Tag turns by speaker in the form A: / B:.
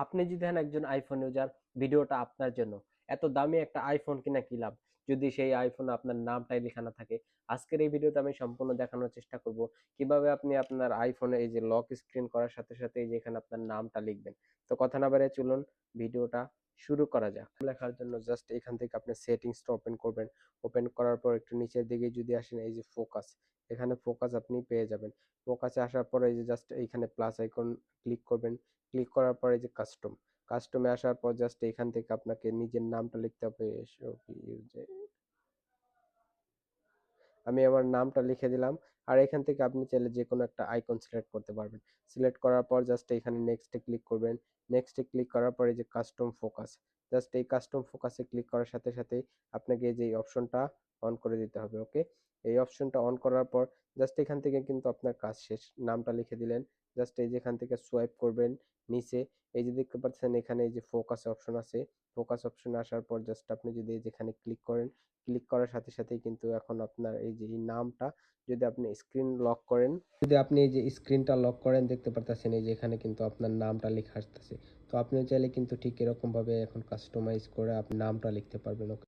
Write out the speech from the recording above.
A: আপনি যদি হন একজন আইফোন ইউজার, ভিডিওটা আপনার জন্য। এত দামি একটা আইফোন কিনা কি লাভ যদি সেই আইফোনে আপনার নামটাই লেখা না থাকে। আজকের এই ভিডিওতে আমি সম্পূর্ণ দেখানোর চেষ্টা করব কিভাবে আপনি আপনার আইফোনে এই যে লক স্ক্রিন করার সাথে সাথে এই যে এখানে আপনার নামটা লিখবেন। তো কথা না বাড়িয়ে চলুন ভিডিওটা শুরু করা যাক। লেখার জন্য জাস্ট এখান থেকে আপনি সেটিংসটা ওপেন করবেন। ওপেন করার পর একটু নিচের দিকে যদি আসেন, এই যে ফোকাস, এখানে ফোকাস আপনি পেয়ে যাবেন। ফোকাসে আসার পরে এই যে জাস্ট এইখানে প্লাস আইকন ক্লিক করবেন। ক্লিক করার পরে যে কাস্টমে আসার পর জাস্ট এখান থেকে আপনাকে নিজের নামটা লিখতে হবে। আমি আমার নামটা লিখে দিলাম। আর এখান থেকে আপনি চাইলে যে কোনো একটা আইকন সিলেক্ট করতে পারবেন। সিলেক্ট করার পর জাস্ট এখানে নেক্সটে ক্লিক করবেন। নেক্সটে ক্লিক করার পরে যে কাস্টম ফোকাস, জাস্ট এই কাস্টম ফোকাসে ক্লিক করার সাথে সাথেই আপনাকে এই যে এই অপশনটা অন করে দিতে হবে। ওকে, এই অপশনটা অন করার পর জাস্ট এখান থেকে কিন্তু আপনার কাজ শেষ। নামটা লিখে দিলেন। জাস্ট এই যে এখান থেকে সোয়াইপ করবেন নিচে, এই যে দেখতে পাচ্ছেন এখানে এই যে ফোকাস অপশন আছে। ফোকাস অপশনে আসার পর জাস্ট আপনি যদি যেখানে ক্লিক করেন, ক্লিক করার সাথে সাথেই কিন্তু এখন আপনার এই যে এই নামটা, যদি আপনি স্ক্রিন লক করেন, যদি আপনি এই যে স্ক্রিনটা লক করেন, দেখতে পারতেছেন এই যে এখানে কিন্তু আপনার নামটা লেখা আসতেছে। তো আপনিও চাইলে কিন্তু ঠিক এরকম ভাবে এখন কাস্টমাইজ করে আপনি নামটা লিখতে পারবেন। ওকে।